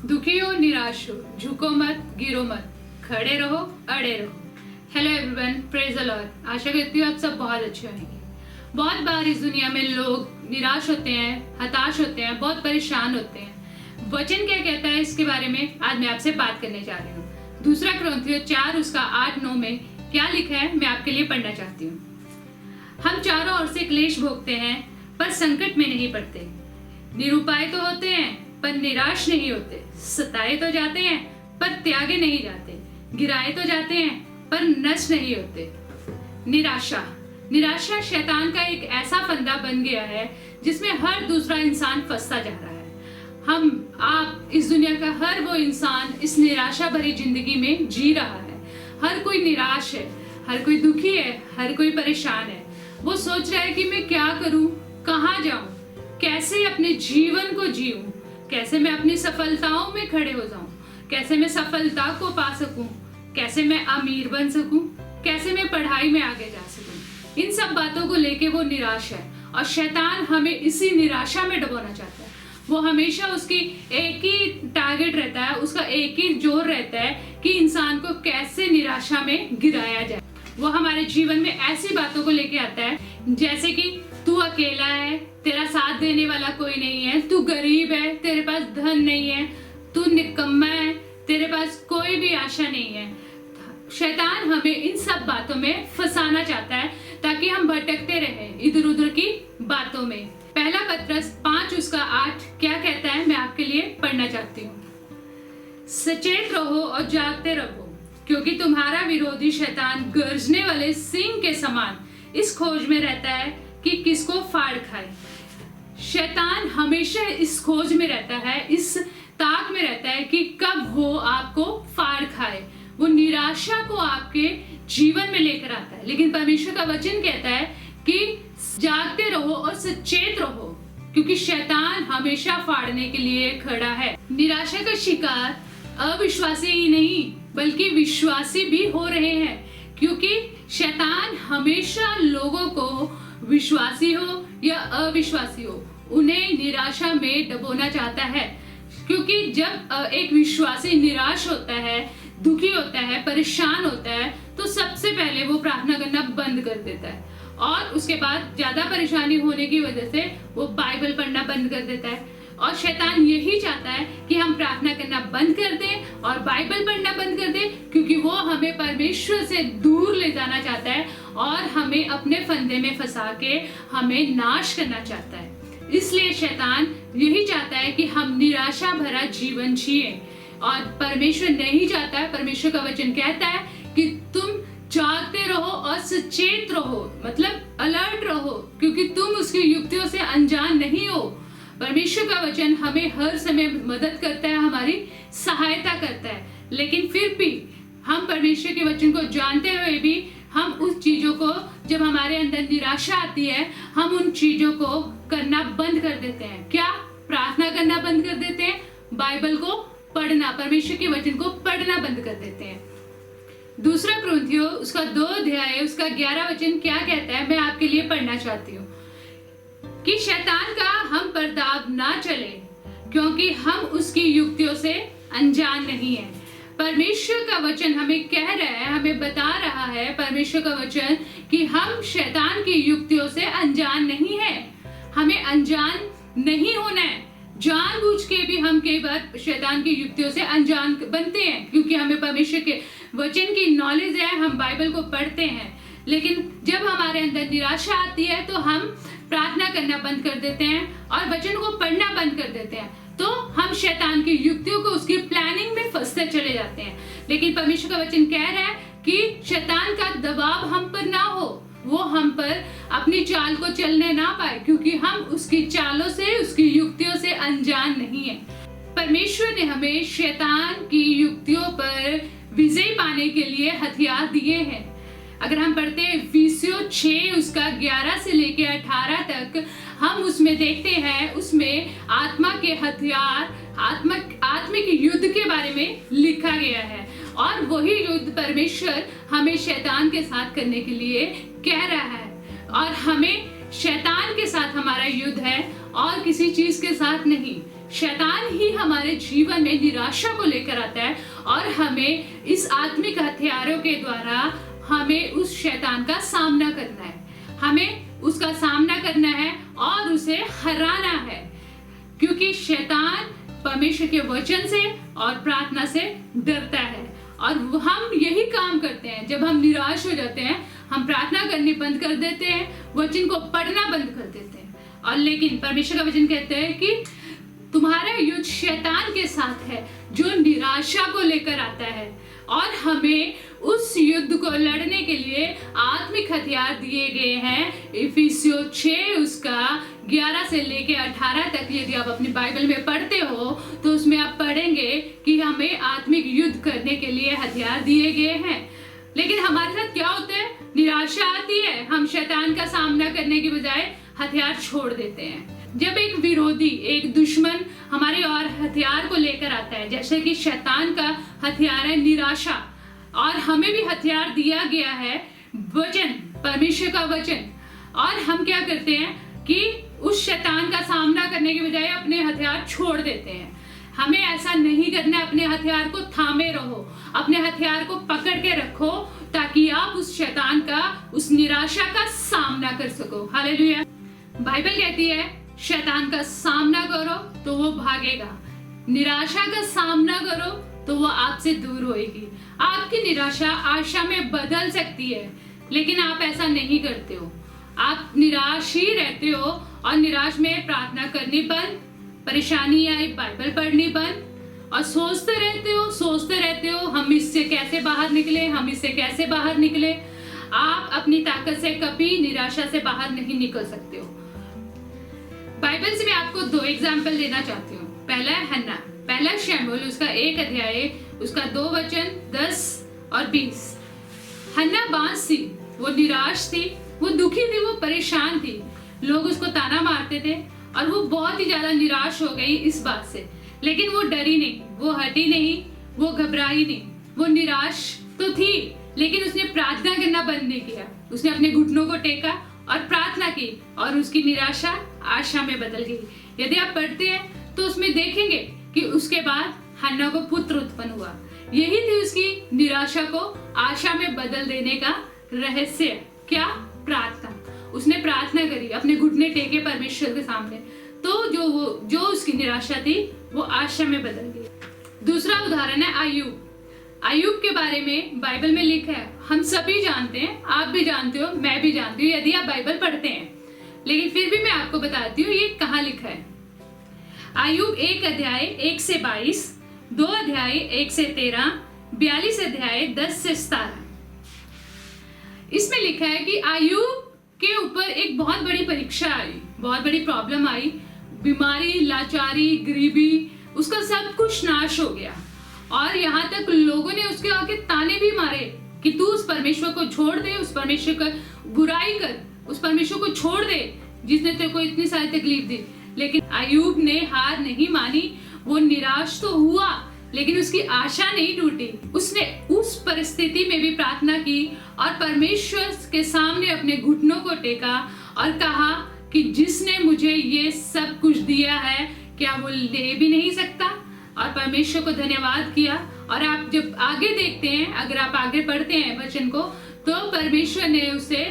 दुखी हो, निराश हो, झुको मत, गिरो मत, खड़े रहो, अड़े रहो। Hello everyone, praise the lord. आशा करती हूँ आप सब बहुत अच्छे होंगे। बहुत बार इस दुनिया में लोग निराश होते हैं, हताश होते हैं, बहुत परेशान होते हैं। वचन क्या कहता है इसके बारे में आज मैं आपसे बात करने जा रही हूँ। दूसरा कुरिन्थियों 4 उसका 8-9 में क्या लिखा है मैं आपके लिए पढ़ना चाहती हूँ। हम चारों ओर से क्लेश भोगते हैं पर संकट में नहीं पड़ते, निरुपाय तो होते हैं पर निराश नहीं होते, सताए तो जाते हैं पर त्यागे नहीं जाते, गिराए तो जाते हैं पर नष्ट नहीं होते। निराशा शैतान का एक ऐसा फंदा बन गया है जिसमें हर दूसरा इंसान फंसता जा रहा है। आप इस दुनिया का हर वो इंसान इस निराशा भरी जिंदगी में जी रहा है। हर कोई निराश है, हर कोई दुखी है, हर कोई परेशान है। वो सोच रहा है कि मैं क्या करूं, कहां जाऊं, कैसे अपने जीवन को जीऊं, कैसे मैं अपनी सफलताओं में खड़े हो जाऊं, कैसे मैं सफलता को पा सकूं, कैसे मैं अमीर बन सकूं, कैसे मैं पढ़ाई में आगे जा सकूं। इन सब बातों को लेके वो निराश है और शैतान हमें इसी निराशा में डुबोना चाहता है। वो हमेशा उसकी एक ही टारगेट रहता है, उसका एक ही जोर रहता है कि इंसान को कैसे निराशा में गिराया जाए। वो हमारे जीवन में ऐसी बातों को लेके आता है जैसे कि तू अकेला है, तेरा साथ देने वाला कोई नहीं है, तू गरीब है, तेरे पास धन नहीं है, तू निकम्मा है, तेरे पास कोई भी आशा नहीं है। शैतान हमें इन सब बातों में फंसाना चाहता है ताकि हम भटकते रहें इधर उधर की बातों में। पहला पत्रस 5 उसका 8 क्या कहता है मैं आपके लिए पढ़ना चाहती हूँ। सचेत रहो और जागते रहो, क्योंकि तुम्हारा विरोधी शैतान गरजने वाले सिंह के समान इस खोज में रहता है कि किसको फाड़ खाए। शैतान हमेशा इस खोज में रहता है, इस ताक में रहता है कि कब वो आपको फाड़ खाए। वो निराशा को आपके जीवन में लेकर आता है, लेकिन परमेश्वर का वचन कहता है कि जागते रहो और सचेत रहो, क्योंकि शैतान हमेशा फाड़ने के लिए खड़ा है। निराशा का शिकार अविश्वासी ही नहीं बल्कि विश्वासी भी हो रहे हैं, क्योंकि शैतान हमेशा लोगों को विश्वासी हो या अविश्वासी हो उन्हें निराशा में डुबोना चाहता है। क्योंकि जब एक विश्वासी निराश होता है, दुखी होता है, परेशान होता है, तो सबसे पहले वो प्रार्थना करना बंद कर देता है और उसके बाद ज्यादा परेशानी होने की वजह से वो बाइबल पढ़ना बंद कर देता है। और शैतान यही चाहता है कि हम प्रार्थना करना बंद कर दें और बाइबल पढ़ना बंद कर दें, क्योंकि वो हमें परमेश्वर से दूर ले जाना चाहता है और हमें अपने फंदे में फंसा के हमें नाश करना चाहता है। इसलिए शैतान यही चाहता है कि हम निराशा भरा जीवन जिए और परमेश्वर नहीं चाहता है। परमेश्वर का वचन कहता है कि तुम जागते रहो और सचेत रहो, मतलब अलर्ट रहो, क्योंकि तुम उसकी युक्तियों से अनजान नहीं हो। परमेश्वर का वचन हमें हर समय मदद करता है, हमारी सहायता करता है, लेकिन फिर भी हम परमेश्वर के वचन को जानते हुए भी हम उस चीजों को, जब हमारे अंदर निराशा आती है, हम उन चीजों को करना बंद कर देते हैं। क्या? प्रार्थना करना बंद कर देते हैं, बाइबल को पढ़ना, परमेश्वर के वचन को पढ़ना बंद कर देते हैं। दूसरा कुरिन्थियों उसका 2 अध्याय उसका 11 वचन क्या कहता है मैं आपके लिए पढ़ना चाहती हूँ कि शैतान का हम पर दाव ना चले, क्योंकि हम उसकी युक्तियों से अनजान नहीं है। परमेश्वर का वचन हमें कह रहा है, हमें बता रहा है परमेश्वर का वचन कि हम शैतान की युक्तियों से अनजान नहीं है। हमें अनजान नहीं होना है। जानबूझ के भी हम कई बार शैतान की युक्तियों से अनजान बनते हैं, क्योंकि हमें परमेश्वर के वचन की नॉलेज है, हम बाइबल को पढ़ते हैं, लेकिन जब हमारे अंदर निराशा आती है तो हम प्रार्थना करना बंद कर देते हैं और वचन को पढ़ना बंद कर देते हैं, तो हम शैतान की युक्तियों को, उसकी प्लानिंग में फंसते चले जाते हैं। लेकिन परमेश्वर का वचन कह रहा है कि शैतान का दबाव हम पर ना हो, वो हम पर अपनी चाल को चलने ना पाए, क्योंकि हम उसकी चालों से, उसकी युक्तियों से अनजान नहीं है। परमेश्वर ने हमें शैतान की युक्तियों पर विजय पाने के लिए हथियार दिए हैं। अगर हम पढ़ते हैं इफिसियों 6 उसका 11 से लेके 18 तक, हम उसमें देखते हैं, उसमें आत्मा के हथियार, आत्मिक युद्ध के बारे में लिखा गया है, और वही युद्ध परमेश्वर हमें शैतान के साथ करने के लिए कह रहा है। और हमें शैतान के साथ हमारा युद्ध है और किसी चीज के साथ नहीं। शैतान ही हमारे जीवन में निराशा को लेकर आता है और हमें इस आत्मिक हथियारों के द्वारा हमें उस शैतान का सामना करना है, हमें उसका सामना करना है और उसे हराना है, क्योंकि शैतान परमेश्वर के वचन से और प्रार्थना से डरता है। और हम यही काम करते हैं, जब हम निराश हो जाते हैं हम प्रार्थना करनी बंद कर देते हैं, वचन को पढ़ना बंद कर देते हैं। और लेकिन परमेश्वर का वचन कहते हैं कि तुम्हारा युद्ध शैतान के साथ है जो निराशा को लेकर आता है, और हमें उस युद्ध को लड़ने के लिए आत्मिक हथियार दिए गए हैं। इफिसियों 6 उसका 11 से लेके 18 तक यदि आप अपनी बाइबल में पढ़ते हो तो उसमें आप पढ़ेंगे कि हमें आत्मिक युद्ध करने के लिए हथियार दिए गए हैं। लेकिन हमारे साथ क्या होता है, निराशा आती है, हम शैतान का सामना करने की बजाय हथियार छोड़ देते हैं। जब एक विरोधी, एक दुश्मन हमारे और हथियार को लेकर आता है, जैसे कि शैतान का हथियार है निराशा, और हमें भी हथियार दिया गया है वचन, परमेश्वर का वचन, और हम क्या करते हैं कि उस शैतान का सामना करने की बजाय अपने हथियार छोड़ देते हैं। हमें ऐसा नहीं करना, अपने हथियार को थामे रहो, अपने हथियार को पकड़ के रखो ताकि आप उस शैतान का, उस निराशा का सामना कर सको। हालेलुया। बाइबल कहती है शैतान का सामना करो तो वो भागेगा, निराशा का सामना करो तो वो आपसे दूर होएगी। आपकी निराशा आशा में बदल सकती है, लेकिन आप ऐसा नहीं करते हो, आप निराश ही रहते हो और निराश में प्रार्थना करनी बंद, परेशानी आई बाइबल पढ़नी बंद, और सोचते रहते हो हम इससे कैसे बाहर निकले, हम इससे कैसे बाहर निकले। आप अपनी ताकत से कभी निराशा से बाहर नहीं निकल सकते हो। बाइबल से मैं आपको 2 एग्जाम्पल देना चाहती हूँ। पहला है हन्ना, पहला शमूएल उसका 1 अध्याय उसका 2 वचन 10 और 20। हन्ना बांस थी, वो निराश थी, वो दुखी थी, वो परेशान थी, लोग उसको ताना मारते थे और वो बहुत ही ज्यादा निराश हो गई इस बात से। लेकिन वो डरी नहीं, वो हटी नहीं, वो घबराई नहीं, वो निराश तो थी लेकिन उसने प्रार्थना करना बंद नहीं किया। उसने अपने घुटनों को टेका और प्रार्थना की और उसकी निराशा आशा में बदल गई। यदि आप पढ़ते हैं तो उसमें देखेंगे कि उसके बाद हन्ना को पुत्र उत्पन्न हुआ। यही थी उसकी निराशा को आशा में बदल देने का रहस्य। क्या? प्रार्थना। उसने प्रार्थना करी, अपने घुटने टेके परमेश्वर के सामने, तो जो उसकी निराशा थी वो आशा में बदल गई। दूसरा उदाहरण है अय्यूब। अय्यूब के बारे में बाइबल में लिखा है, हम सभी जानते हैं, आप भी जानते हो, मैं भी जानती हूँ यदि आप बाइबल पढ़ते हैं, लेकिन फिर भी मैं आपको बताती हूँ ये कहाँ लिखा है। अय्यूब 1 अध्याय 1 से 22, 2 अध्याय 1 से 13, 42 अध्याय 10 से 17। इसमें लिखा है कि अय्यूब के ऊपर एक बहुत बड़ी परीक्षा आई, बहुत बड़ी प्रॉब्लम आई, बीमारी, लाचारी, गरीबी, उसका सब कुछ नाश हो गया। और यहाँ तक लोगों ने उसके आगे ताने भी मारे कि तू उस परमेश्वर को छोड़ दे, उस परमेश्वर का बुराई कर, उस परमेश्वर को छोड़ दे जिसने तेरे को इतनी सारी तकलीफ दी। लेकिन अय्यूब ने हार नहीं मानी, वो निराश तो हुआ लेकिन उसकी आशा नहीं टूटी। उसने उस परिस्थिति में भी प्रार्थना की और परमेश्वर के सामने अपने घुटनों को टेका और कहा कि जिसने मुझे ये सब कुछ दिया है क्या वो ले भी नहीं सकता, और परमेश्वर को धन्यवाद किया। और आप जब आगे देखते हैं, अगर आप आगे पढ़ते हैं वचन को, तो परमेश्वर ने उसे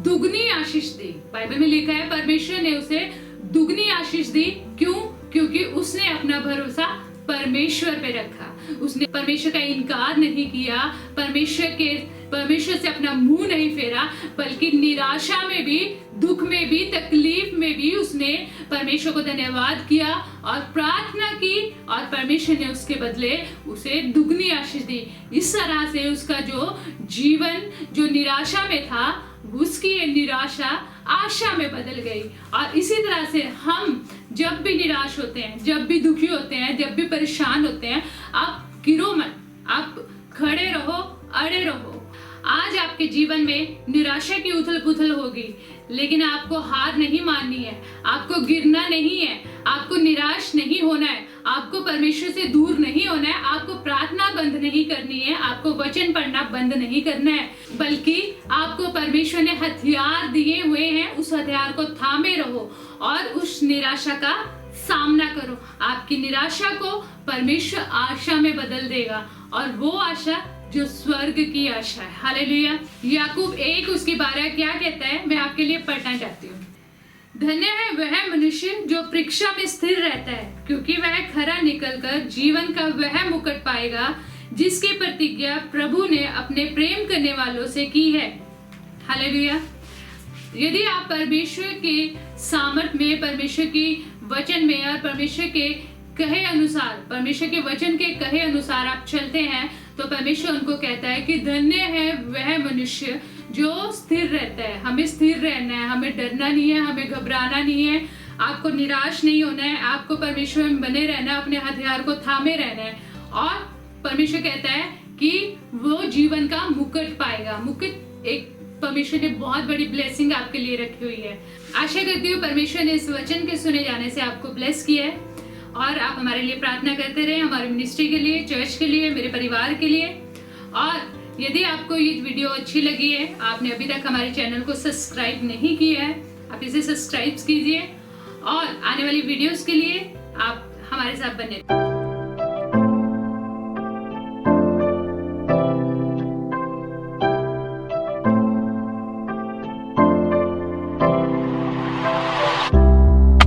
दुगनी आशीष दी। बाइबल में लिखा है परमेश्वर ने उसे दुगनी आशीष दी। क्यों? क्योंकि उसने अपना भरोसा परमेश्वर पे रखा, उसने परमेश्वर का इनकार नहीं किया, परमेश्वर से अपना मुंह नहीं फेरा, बल्कि निराशा में भी, दुख में भी, तकलीफ में भी उसने परमेश्वर को धन्यवाद किया और प्रार्थना की, और परमेश्वर ने उसके बदले उसे दुगनी आशीष दी। इस तरह से उसका जो जीवन जो निराशा में था, उसकी ये निराशा आशा में बदल गई। और इसी तरह से हम जब भी निराश होते हैं, जब भी दुखी होते हैं, जब भी परेशान होते हैं, आप गिरो मत, आप खड़े रहो, अड़े रहो, आज आपके जीवन में निराशा की उथल पुथल होगी, लेकिन आपको हार नहीं माननी है, आपको गिरना नहीं है, आपको निराश नहीं होना है, आपको परमेश्वर से दूर नहीं होना है, आपको प्रार्थना बंद नहीं करनी है, आपको वचन पढ़ना बंद नहीं करना है, बल्कि आपको परमेश्वर ने हथियार दिए हुए हैं, उस हथियार को थामे रहो और उस निराशा का सामना करो। आपकी निराशा को परमेश्वर आशा में बदल देगा, और वो आशा जो स्वर्ग की आशा है। हालेलुया। याकूब 1 उसकी 12 क्या कहता है, मैं आपके लिए पढ़ना चाहती हूँ। धन्य है वह मनुष्य जो परीक्षा में स्थिर रहता है, क्योंकि वह खरा निकलकर जीवन का वह मुकुट पाएगा जिसकी प्रतिज्ञा प्रभु ने अपने प्रेम करने वालों से की है। हालेलुया। यदि आप परमेश्वर के सामर्थ में, परमेश्वर की वचन में और परमेश्वर के कहे अनुसार, परमेश्वर के वचन के कहे अनुसार आप चलते हैं, तो परमेश्वर उनको कहता है कि धन्य है वह मनुष्य जो स्थिर रहता है। हमें स्थिर रहना है, हमें डरना नहीं है, हमें घबराना नहीं है, आपको निराश नहीं होना है, आपको परमेश्वर में बने रहना है, अपने हथियार को थामे रहना है। और परमेश्वर कहता है कि वो जीवन का मुकुट पाएगा। मुकुट एक परमेश्वर ने बहुत बड़ी ब्लेसिंग आपके लिए रखी हुई है। आशा करती हूँ परमेश्वर ने इस वचन के सुने जाने से आपको ब्लेस किया है, और आप हमारे लिए प्रार्थना करते रहे, हमारी मिनिस्ट्री के लिए, चर्च के लिए, मेरे परिवार के लिए। और यदि आपको ये वीडियो अच्छी लगी है, आपने अभी तक हमारे चैनल को सब्सक्राइब नहीं किया है, आप इसे सब्सक्राइब कीजिए, और आने वाली वीडियोस के लिए आप हमारे साथ बने।